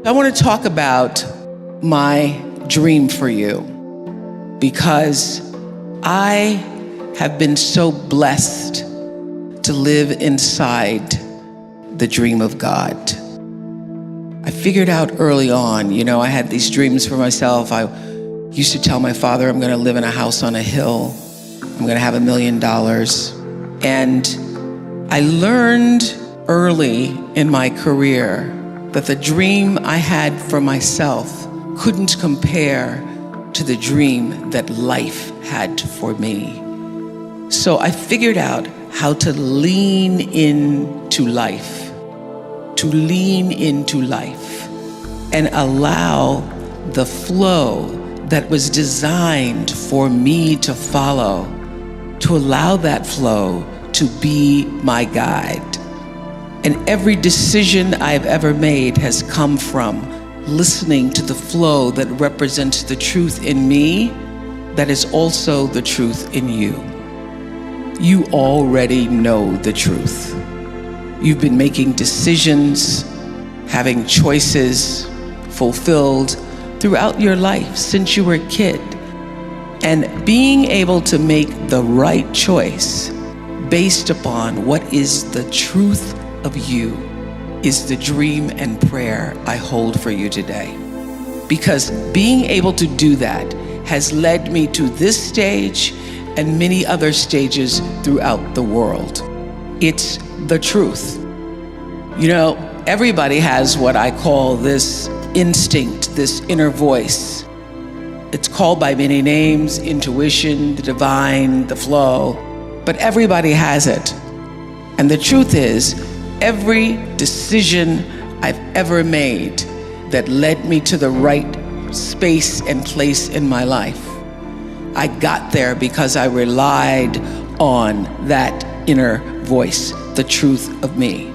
I want to talk about my dream for you because I have been so blessed to live inside the dream of God. I figured out early on, I had these dreams for myself. I used to tell my father, I'm going to live in a house on a hill. I'm going to have $1 million. And I learned early in my career that the dream I had for myself couldn't compare to the dream that life had for me. So I figured out how to lean into life, and allow the flow that was designed for me to follow, to allow that flow to be my guide. And every decision I've ever made has come from listening to the flow that represents the truth in me that is also the truth in you. You already know the truth. You've been making decisions, having choices fulfilled throughout your life since you were a kid. And being able to make the right choice based upon what is the truth of you is the dream and prayer I hold for you today. Because being able to do that has led me to this stage and many other stages throughout the world. It's the truth. Everybody has what I call this instinct, this inner voice. It's called by many names: intuition, the divine, the flow, but everybody has it. And the truth is, every decision I've ever made that led me to the right space and place in my life, I got there because I relied on that inner voice, the truth of me.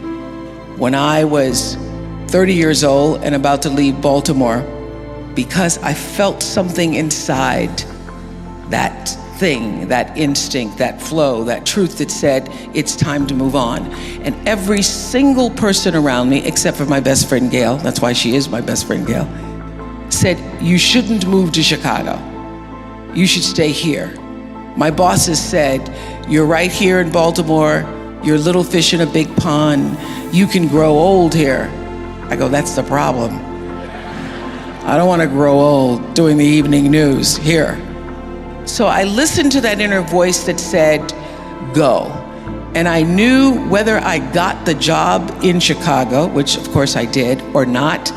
When I was 30 years old and about to leave Baltimore, because I felt something inside, that thing, that instinct, that flow, that truth that said, it's time to move on. And every single person around me, except for my best friend Gail, that's why she is my best friend Gail, said, you shouldn't move to Chicago. You should stay here. My bosses said, you're right here in Baltimore. You're a little fish in a big pond. You can grow old here. I go, that's the problem. I don't want to grow old doing the evening news here. So I listened to that inner voice that said, go. And I knew whether I got the job in Chicago, which of course I did, or not,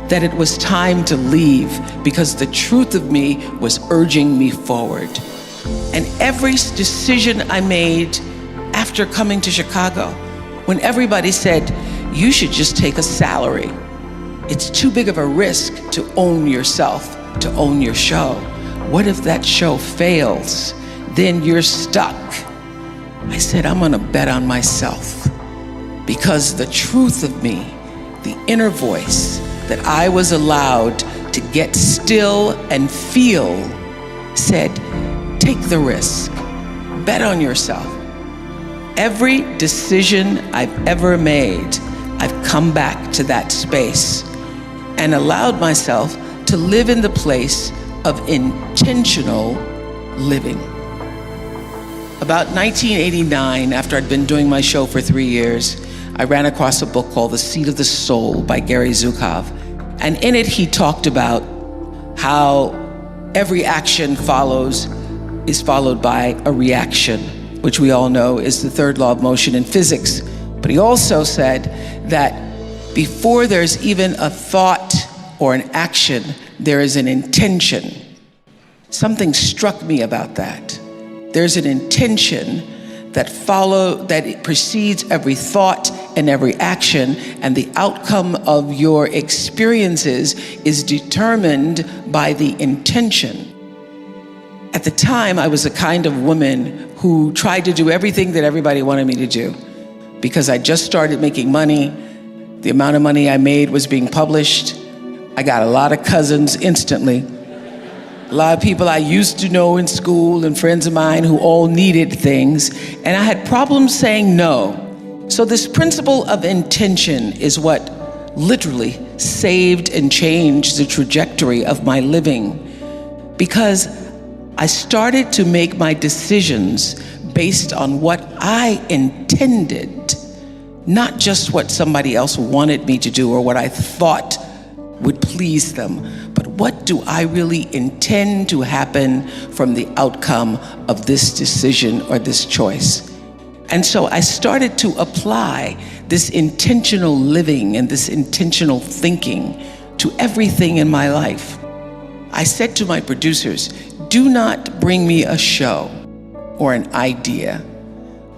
that it was time to leave because the truth of me was urging me forward. And every decision I made after coming to Chicago, when everybody said, you should just take a salary. It's too big of a risk to own yourself, to own your show. What if that show fails? Then you're stuck. I said, I'm gonna bet on myself because the truth of me, the inner voice that I was allowed to get still and feel said, take the risk, bet on yourself. Every decision I've ever made, I've come back to that space and allowed myself to live in the place of intentional living. About 1989, after I'd been doing my show for 3 years, I ran across a book called The Seat of the Soul by Gary Zukav. And in it, he talked about how every action is followed by a reaction, which we all know is the third law of motion in physics. But he also said that before there's even a thought or an action, there is an intention. Something struck me about that. There's an intention that it precedes every thought and every action, and the outcome of your experiences is determined by the intention. At the time, I was a kind of woman who tried to do everything that everybody wanted me to do because I just started making money. The amount of money I made was being published. I got a lot of cousins instantly. A lot of people I used to know in school and friends of mine who all needed things, and I had problems saying no. So this principle of intention is what literally saved and changed the trajectory of my living, because I started to make my decisions based on what I intended, not just what somebody else wanted me to do or what I thought would please them, but what do I really intend to happen from the outcome of this decision or this choice? And so I started to apply this intentional living and this intentional thinking to everything in my life. I said to my producers, do not bring me a show or an idea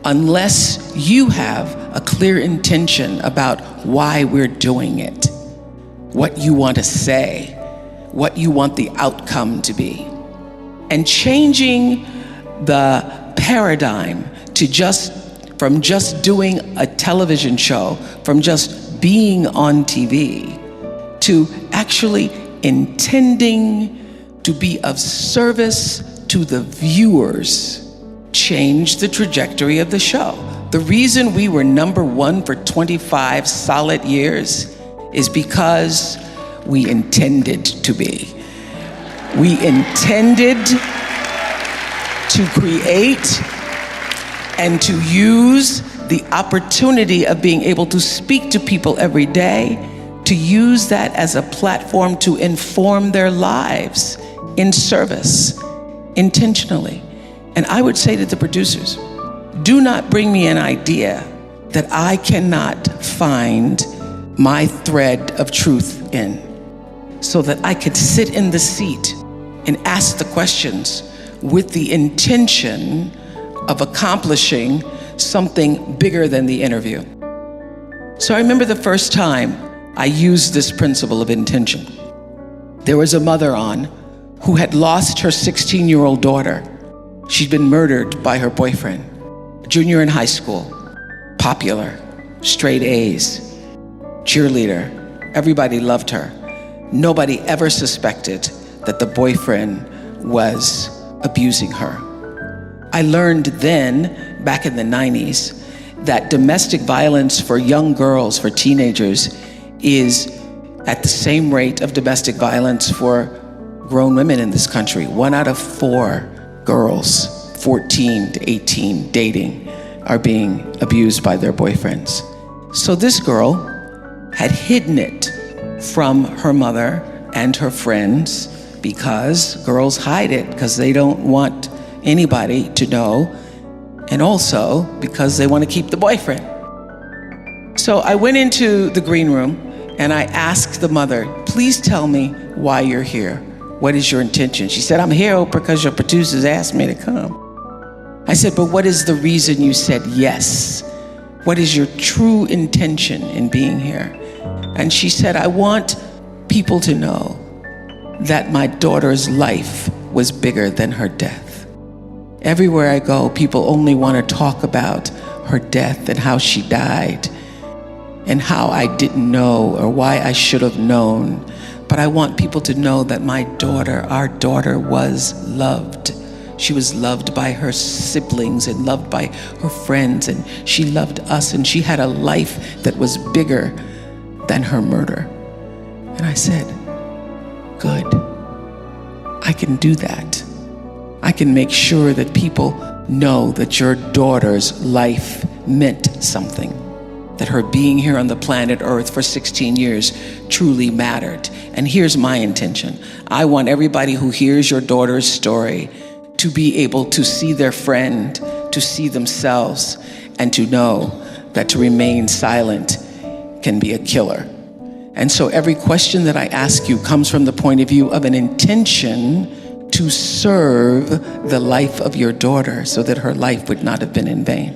unless you have a clear intention about why we're doing it, what you want to say, what you want the outcome to be. And changing the paradigm from just doing a television show, from just being on TV, to actually intending to be of service to the viewers, changed the trajectory of the show. The reason we were #1 for 25 solid years is because we intended to be. We intended to create and to use the opportunity of being able to speak to people every day, to use that as a platform to inform their lives in service, intentionally. And I would say to the producers, do not bring me an idea that I cannot find my thread of truth in, so that I could sit in the seat and ask the questions with the intention of accomplishing something bigger than the interview. So I remember the first time I used this principle of intention. There was a mother on who had lost her 16-year-old daughter. She'd been murdered by her boyfriend, junior in high school, popular, straight A's, cheerleader. Everybody loved her. Nobody ever suspected that the boyfriend was abusing her. I learned then, back in the 90s, that domestic violence for young girls, for teenagers, is at the same rate of domestic violence for grown women in this country. 1 out of 4 girls, 14 to 18, dating, are being abused by their boyfriends. So this girl had hidden it from her mother and her friends, because girls hide it because they don't want anybody to know, and also because they want to keep the boyfriend. So I went into the green room and I asked the mother, please tell me why you're here. What is your intention? She said, I'm here because your producers asked me to come. I said, but what is the reason you said yes? What is your true intention in being here? And she said, I want people to know that my daughter's life was bigger than her death. Everywhere I go, people only want to talk about her death and how she died and how I didn't know or why I should have known. But I want people to know that my daughter, our daughter, was loved. She was loved by her siblings and loved by her friends, and she loved us, and she had a life that was bigger than her murder. And I said, good. I can do that. I can make sure that people know that your daughter's life meant something, that her being here on the planet Earth for 16 years truly mattered. And here's my intention. I want everybody who hears your daughter's story to be able to see their friend, to see themselves, and to know that to remain silent can be a killer. And so every question that I ask you comes from the point of view of an intention to serve the life of your daughter so that her life would not have been in vain.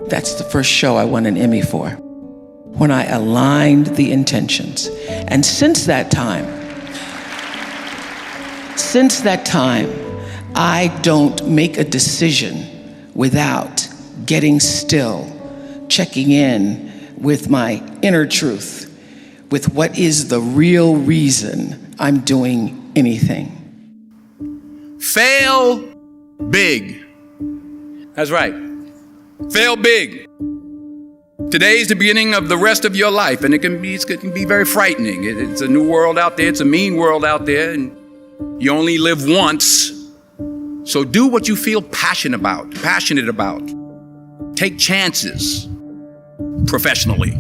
That's the first show I won an Emmy for, when I aligned the intentions. And since that time, I don't make a decision without getting still, checking in with my inner truth, with what is the real reason I'm doing anything. Fail big. That's right. Fail big. Today is the beginning of the rest of your life, and it can be very frightening. It's a new world out there. It's a mean world out there, and you only live once. So do what you feel passionate about. Take chances professionally.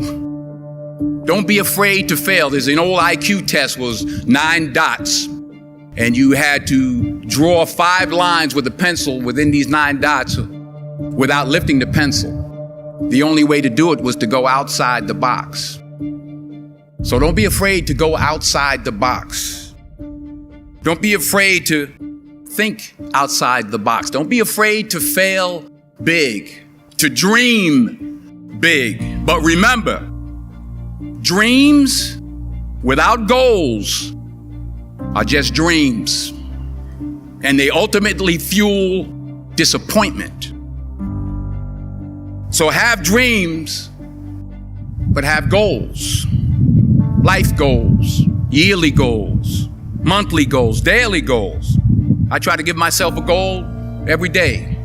Don't be afraid to fail. There's an old IQ test, was 9 dots, and you had to draw 5 lines with a pencil within these 9 dots without lifting the pencil. The only way to do it was to go outside the box. So don't be afraid to go outside the box. Don't be afraid to think outside the box. Don't be afraid to fail big, to dream big. But remember, dreams without goals are just dreams, and they ultimately fuel disappointment. So have dreams, but have goals. Life goals, yearly goals, monthly goals, daily goals. I try to give myself a goal every day.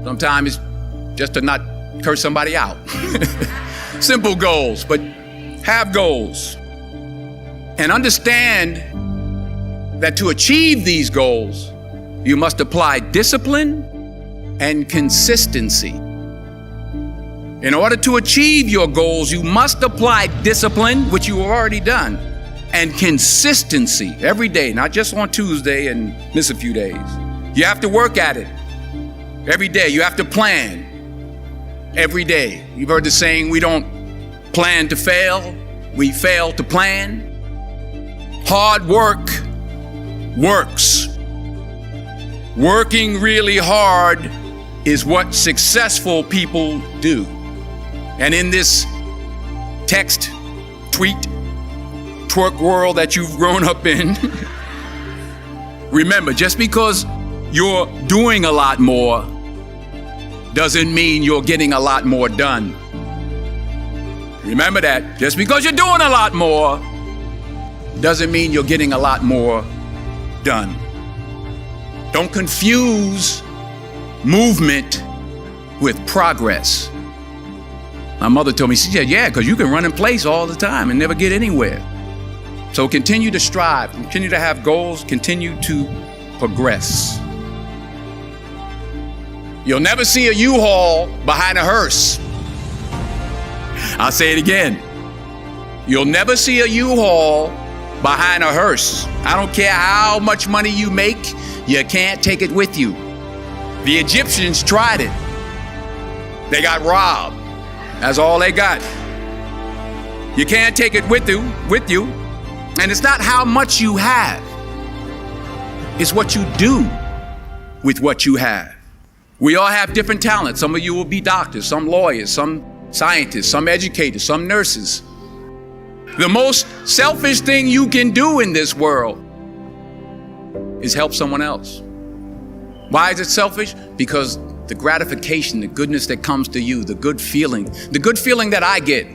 Sometimes it's just to not curse somebody out. Simple goals, but have goals. And understand that to achieve these goals, you must apply discipline and consistency. In order to achieve your goals, you must apply discipline, which you have already done, and consistency every day, not just on Tuesday and miss a few days. You have to work at it every day. You have to plan every day. You've heard the saying, we don't plan to fail, we fail to plan. Hard work works. Working really hard is what successful people do. And in this text, tweet, twerk world that you've grown up in, remember, just because you're doing a lot more doesn't mean you're getting a lot more done. Remember that. Just because you're doing a lot more doesn't mean you're getting a lot more done. Don't confuse movement with progress. My mother told me, she said, yeah, because you can run in place all the time and never get anywhere. So continue to strive, continue to have goals, continue to progress. You'll never see a U-Haul behind a hearse. I'll say it again. You'll never see a U-Haul behind a hearse. I don't care how much money you make, you can't take it with you. The Egyptians tried it. They got robbed. That's all they got. You can't take it with you. And it's not how much you have. It's what you do with what you have. We all have different talents. Some of you will be doctors, some lawyers, some scientists, some educators, some nurses. The most selfish thing you can do in this world is help someone else. Why is it selfish? Because the gratification, the goodness that comes to you, the good feeling that I get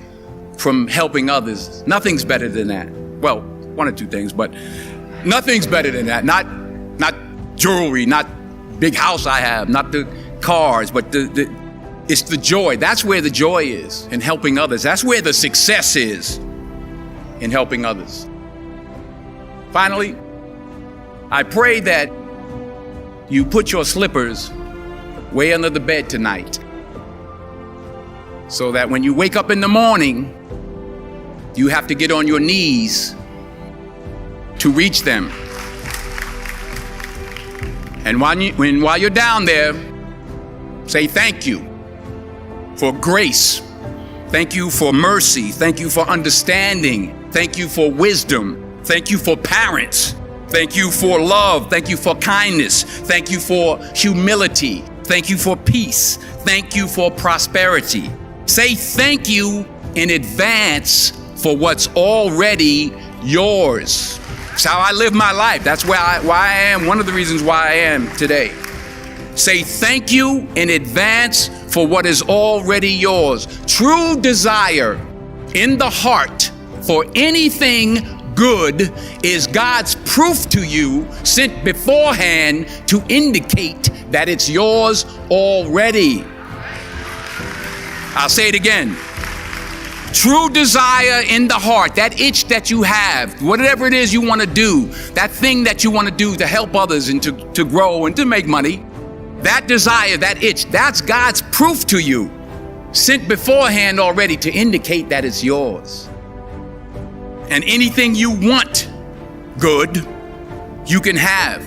from helping others, nothing's better than that. Well, 1 or 2 things, but nothing's better than that. Not jewelry, not big house I have, not the cars, but it's the joy. That's where the joy is, in helping others. That's where the success is, in helping others. Finally, I pray that you put your slippers way under the bed tonight, so that when you wake up in the morning, you have to get on your knees to reach them. And while you're down there, say thank you for grace. Thank you for mercy. Thank you for understanding. Thank you for wisdom. Thank you for parents. Thank you for love. Thank you for kindness. Thank you for humility. Thank you for peace. Thank you for prosperity. Say thank you in advance for what's already yours. It's how I live my life. That's why I am, one of the reasons why I am today. Say thank you in advance for what is already yours. True desire in the heart for anything good is God's proof to you, sent beforehand to indicate that it's yours already. I'll say it again. True desire in the heart, that itch that you have, whatever it is you want to do, that thing that you want to do to help others and to grow and to make money, that desire, that itch, that's God's proof to you, sent beforehand already to indicate that it's yours. And anything you want good, you can have.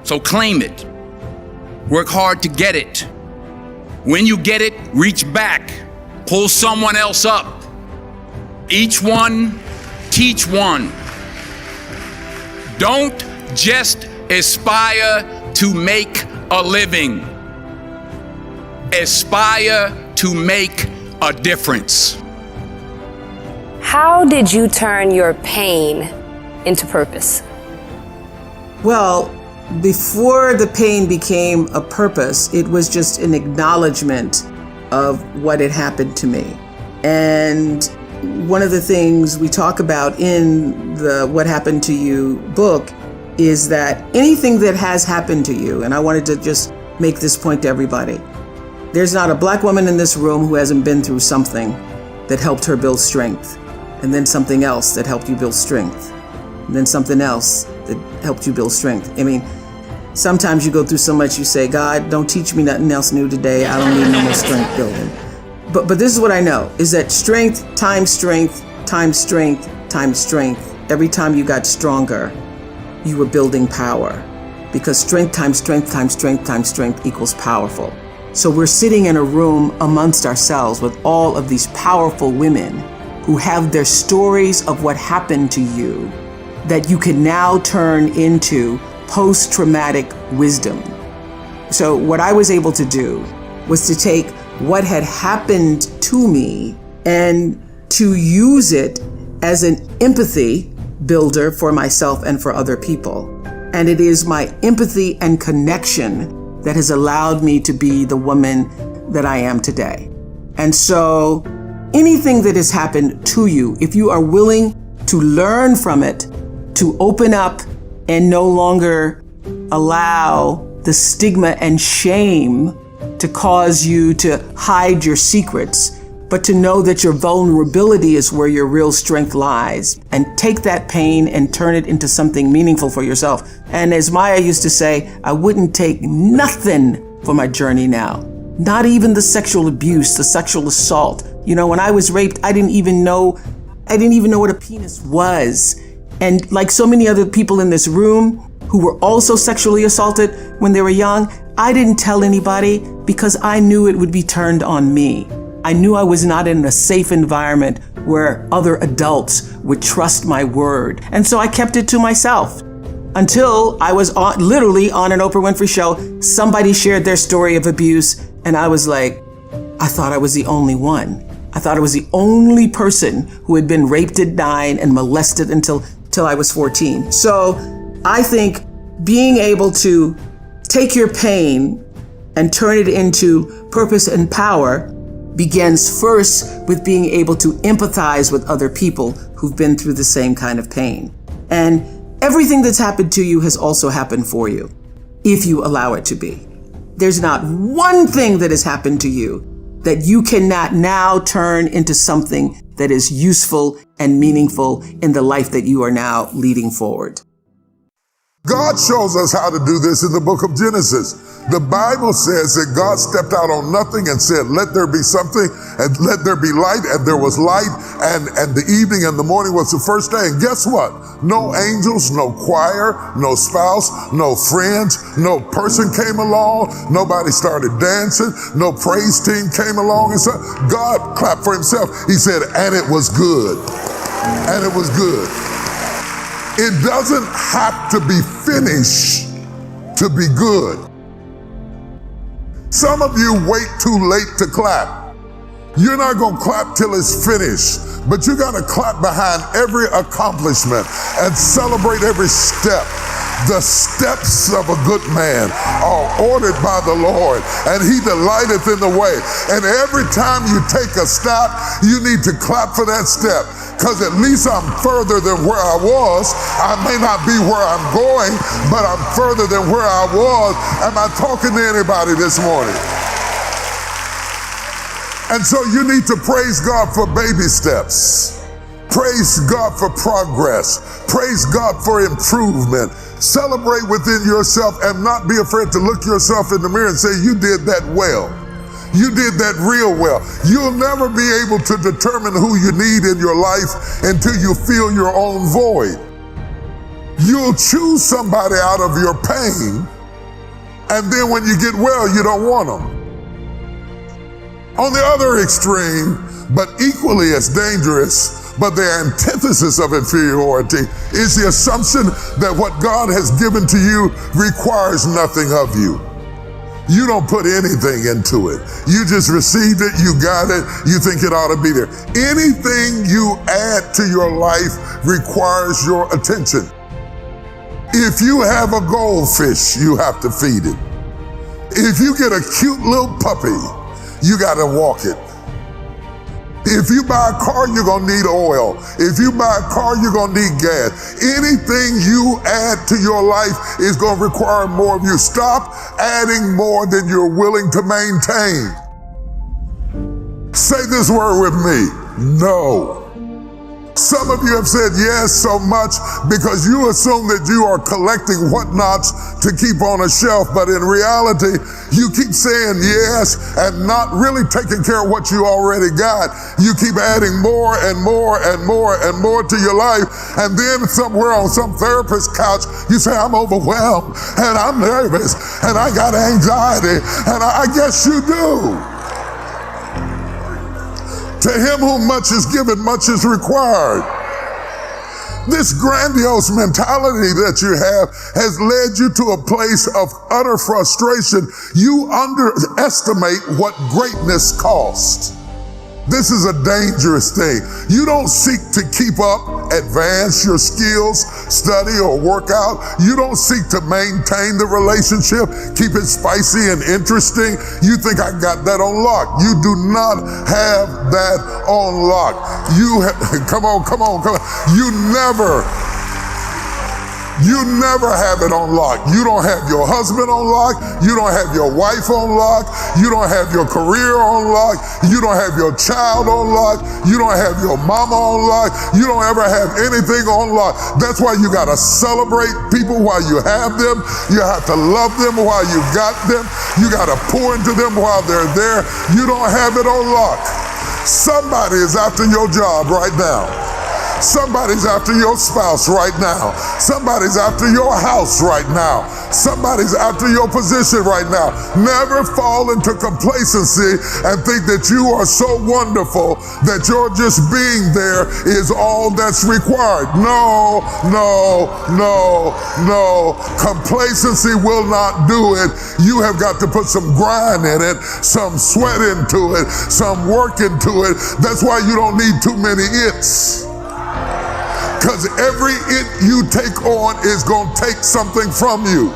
So claim it. Work hard to get it. When you get it, reach back. Pull someone else up. Each one, teach one. Don't just aspire to make a living. Aspire to make a difference. How did you turn your pain into purpose? Well, before the pain became a purpose, it was just an acknowledgement of what had happened to me. And one of the things we talk about in the What Happened to You book is that anything that has happened to you, and I wanted to just make this point to everybody, there's not a black woman in this room who hasn't been through something that helped her build strength, and then something else that helped you build strength, and then something else that helped you build strength. I mean, sometimes you go through so much, you say, God, don't teach me nothing else new today. I don't need no more strength building. But this is what I know, is that strength times strength, times strength, times strength. Every time you got stronger, you were building power. Because strength times strength times strength times strength equals powerful. So we're sitting in a room amongst ourselves with all of these powerful women who have their stories of what happened to you that you can now turn into post-traumatic wisdom. So what I was able to do was to take what had happened to me and to use it as an empathy builder for myself and for other people. And it is my empathy and connection that has allowed me to be the woman that I am today. And so anything that has happened to you, if you are willing to learn from it, to open up and no longer allow the stigma and shame to cause you to hide your secrets, but to know that your vulnerability is where your real strength lies, and take that pain and turn it into something meaningful for yourself. And as Maya used to say, I wouldn't take nothing for my journey now. Not even the sexual abuse, the sexual assault. You know, when I was raped, I didn't even know what a penis was. And like so many other people in this room who were also sexually assaulted when they were young, I didn't tell anybody because I knew it would be turned on me. I knew I was not in a safe environment where other adults would trust my word. And so I kept it to myself until I was literally on an Oprah Winfrey show. Somebody shared their story of abuse, and I was like, I thought I was the only one. I thought I was the only person who had been raped at 9 and molested until I was 14. So I think being able to take your pain and turn it into purpose and power begins first with being able to empathize with other people who've been through the same kind of pain. And everything that's happened to you has also happened for you, if you allow it to be. There's not one thing that has happened to you that you cannot now turn into something that is useful and meaningful in the life that you are now leading forward. God shows us how to do this in the book of Genesis. The Bible says that God stepped out on nothing and said, let there be something, and let there be light, and there was light, and the evening and the morning was the first day. And guess what? No angels, no choir, no spouse, no friends, no person came along, nobody started dancing, no praise team came along. And so God clapped for himself. He said, and it was good. And it was good. It doesn't have to be finished to be good. Some of you wait too late to clap. You're not going to clap till it's finished, but you got to clap behind every accomplishment and celebrate every step. The steps of a good man are ordered by the Lord, and he delighteth in the way. And every time you take a step, you need to clap for that step, because at least I'm further than where I was. I may not be where I'm going, but I'm further than where I was. Am I talking to anybody this morning? And so you need to praise God for baby steps. Praise God for progress. Praise God for improvement. Celebrate within yourself and not be afraid to look yourself in the mirror and say, you did that well. You did that real well. You'll never be able to determine who you need in your life until you feel your own void. You'll choose somebody out of your pain, and then when you get well, you don't want them. On the other extreme, but equally as dangerous, but the antithesis of inferiority is the assumption that what God has given to you requires nothing of you. You don't put anything into it. You just received it, you got it, you think it ought to be there. Anything you add to your life requires your attention. If you have a goldfish, you have to feed it. If you get a cute little puppy, you got to walk it. If you buy a car, you're going to need oil. If you buy a car, you're going to need gas. Anything you add to your life is going to require more of you. Stop adding more than you're willing to maintain. Say this word with me, no. Some of you have said yes so much because you assume that you are collecting whatnots to keep on a shelf, but in reality, you keep saying yes and not really taking care of what you already got. You keep adding more and more and more and more to your life, and then somewhere on some therapist's couch, you say, I'm overwhelmed, and I'm nervous, and I got anxiety, and I guess you do. To him whom much is given, much is required. This grandiose mentality that you have has led you to a place of utter frustration. You underestimate what greatness costs. This is a dangerous thing. You don't seek to keep up, advance your skills, study or work out. You don't seek to maintain the relationship, keep it spicy and interesting. You think I got that on lock. You do not have that on lock. Come on. You never have it on lock. You don't have your husband on lock. You don't have your wife on lock. You don't have your career on lock. You don't have your child on lock. You don't have your mama on lock. You don't ever have anything on lock. That's why you got to celebrate people while you have them. You have to love them while you got them. You got to pour into them while they're there. You don't have it on lock. Somebody is after your job right now. Somebody's after your spouse right now. Somebody's after your house right now. Somebody's after your position right now. Never fall into complacency and think that you are so wonderful that your just being there is all that's required. No. Complacency will not do it. You have got to put some grind in it, some sweat into it, some work into it. That's why you don't need too many its. Because every it you take on is going to take something from you.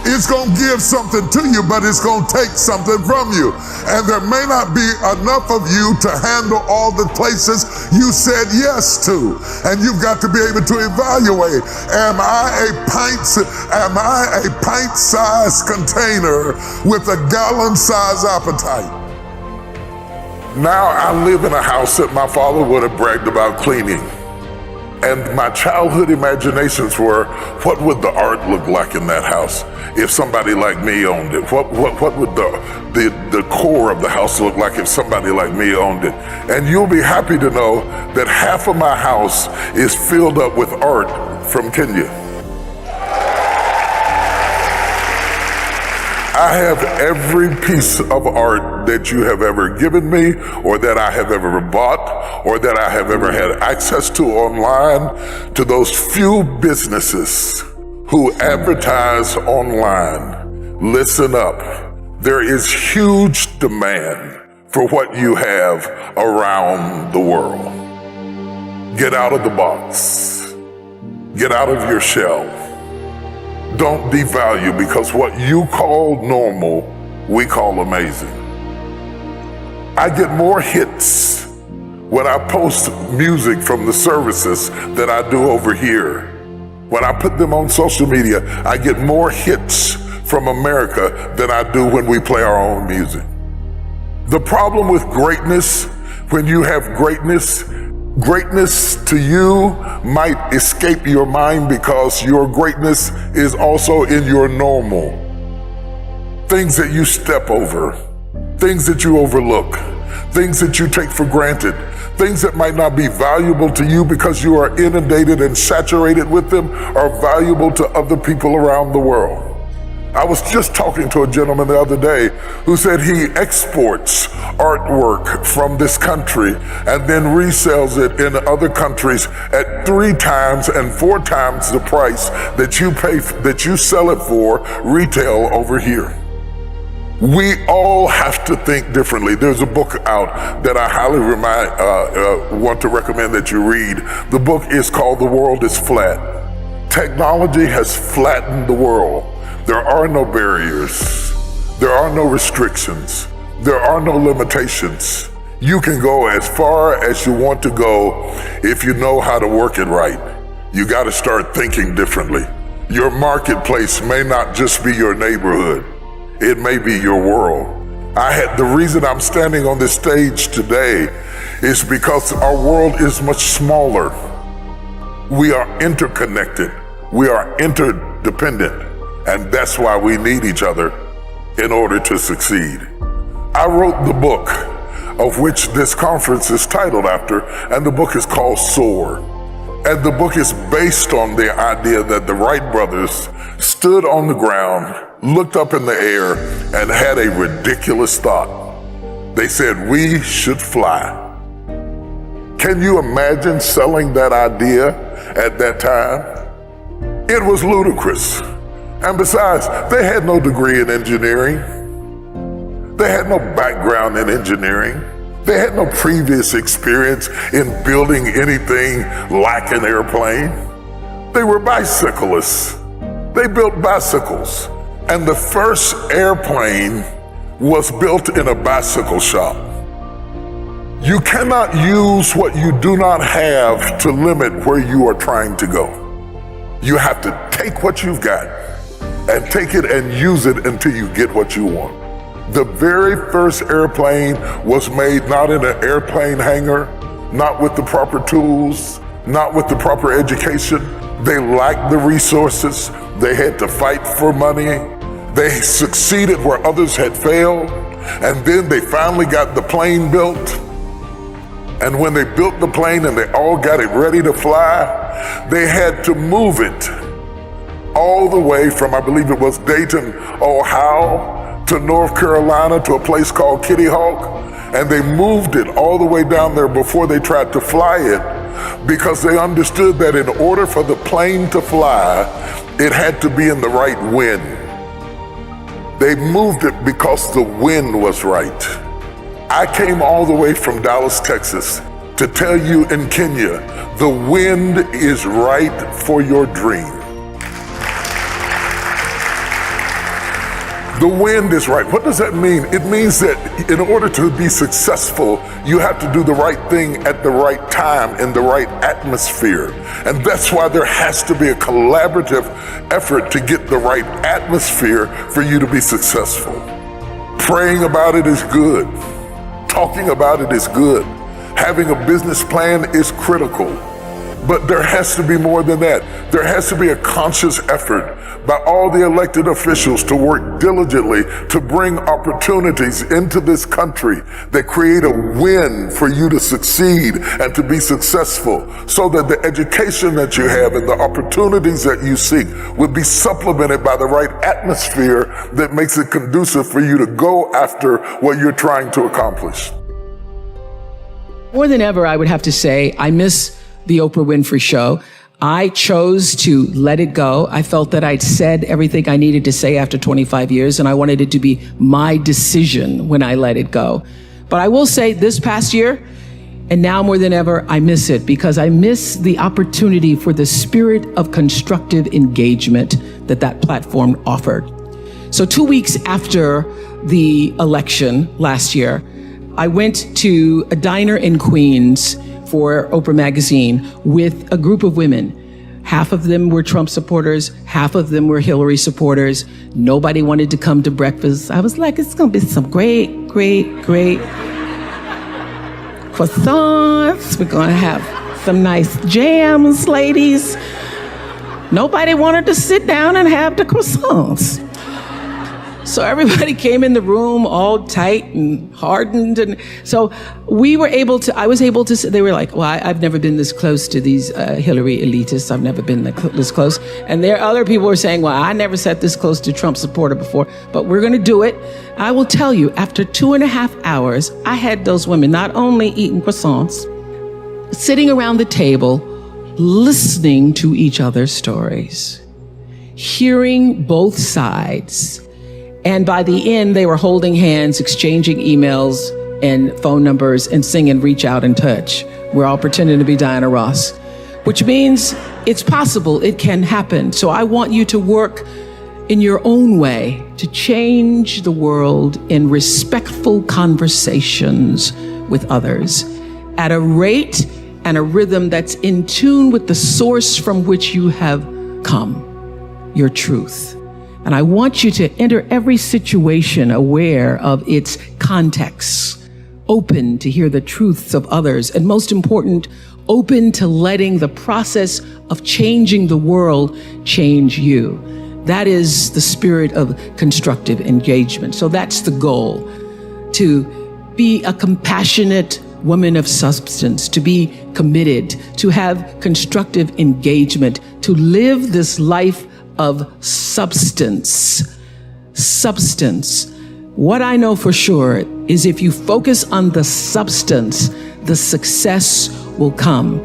It's going to give something to you, but it's going to take something from you. And there may not be enough of you to handle all the places you said yes to. And you've got to be able to evaluate, am I a pint-sized container with a gallon-sized appetite? Now I live in a house that my father would have bragged about cleaning. And my childhood imaginations were, what would the art look like in that house if somebody like me owned it? What would the core of the house look like if somebody like me owned it? And you'll be happy to know that half of my house is filled up with art from Kenya. I have every piece of art that you have ever given me, or that I have ever bought, or that I have ever had access to online, to those few businesses who advertise online. Listen up. There is huge demand for what you have around the world. Get out of the box. Get out of your shell. Don't devalue, because what you call normal, we call amazing. I get more hits when I post music from the services than I do over here. When I put them on social media, I get more hits from America than I do when we play our own music. The problem with greatness, when you have greatness to you might escape your mind because your greatness is also in your normal. Things that you step over, things that you overlook, things that you take for granted, things that might not be valuable to you because you are inundated and saturated with them are valuable to other people around the world. I was just talking to a gentleman the other day who said he exports artwork from this country and then resells it in other countries at 3 times and 4 times the price that you sell it for retail over here. We all have to think differently. There's a book out that I highly want to recommend that you read. The book is called The World is Flat. Technology has flattened the world. There are no barriers. There are no restrictions. There are no limitations. You can go as far as you want to go if you know how to work it right. You got to start thinking differently. Your marketplace may not just be your neighborhood. It may be your world. The reason I'm standing on this stage today is because our world is much smaller. We are interconnected. We are interdependent. And that's why we need each other in order to succeed. I wrote the book of which this conference is titled after, and the book is called Soar. And the book is based on the idea that the Wright brothers stood on the ground, looked up in the air, and had a ridiculous thought. They said, we should fly. Can you imagine selling that idea at that time? It was ludicrous. And besides, they had no degree in engineering. They had no background in engineering. They had no previous experience in building anything like an airplane. They were bicyclists. They built bicycles. And the first airplane was built in a bicycle shop. You cannot use what you do not have to limit where you are trying to go. You have to take what you've got and take it and use it until you get what you want. The very first airplane was made not in an airplane hangar, not with the proper tools, not with the proper education. They lacked the resources. They had to fight for money. They succeeded where others had failed. And then they finally got the plane built. And when they built the plane and they all got it ready to fly, they had to move it all the way from, I believe it was Dayton, Ohio, to North Carolina to a place called Kitty Hawk. And they moved it all the way down there before they tried to fly it, because they understood that in order for the plane to fly, it had to be in the right wind. They moved it because the wind was right. I came all the way from Dallas, Texas, to tell you in Kenya, the wind is right for your dream. The wind is right. What does that mean? It means that in order to be successful, you have to do the right thing at the right time in the right atmosphere. And that's why there has to be a collaborative effort to get the right atmosphere for you to be successful. Praying about it is good. Talking about it is good. Having a business plan is critical. But there has to be more than that. There has to be a conscious effort by all the elected officials to work diligently to bring opportunities into this country that create a win for you to succeed and to be successful, so that the education that you have and the opportunities that you seek will be supplemented by the right atmosphere that makes it conducive for you to go after what you're trying to accomplish. More than ever, I would have to say, I miss the Oprah Winfrey Show. I chose to let it go. I felt that I'd said everything I needed to say after 25 years, and I wanted it to be my decision when I let it go. But I will say this past year, and now more than ever, I miss it, because I miss the opportunity for the spirit of constructive engagement that platform offered. So 2 weeks after the election last year, I went to a diner in Queens for Oprah Magazine with a group of women, Half of them were Trump supporters. Half of them were Hillary supporters. Nobody wanted to come to breakfast. I was like, it's going to be some great croissants. We're going to have some nice jams, ladies. Nobody wanted to sit down and have the croissants. So everybody came in the room all tight and hardened. And so I was able to, they were like, well, I've never been this close to these Hillary elitists. I've never been this close. And there other people were saying, well, I never sat this close to Trump supporter before, but we're going to do it. I will tell you, after 2.5 hours, I had those women not only eating croissants, sitting around the table, listening to each other's stories, hearing both sides. And by the end, they were holding hands, exchanging emails and phone numbers and singing Reach Out and Touch. We're all pretending to be Diana Ross, which means it's possible, it can happen. So I want you to work in your own way to change the world in respectful conversations with others at a rate and a rhythm that's in tune with the source from which you have come, your truth. And I want you to enter every situation aware of its context, open to hear the truths of others, and most important, open to letting the process of changing the world change you. That is the spirit of constructive engagement. So that's the goal, to be a compassionate woman of substance, to be committed, to have constructive engagement, to live this life of substance. Substance. What I know for sure is if you focus on the substance, the success will come.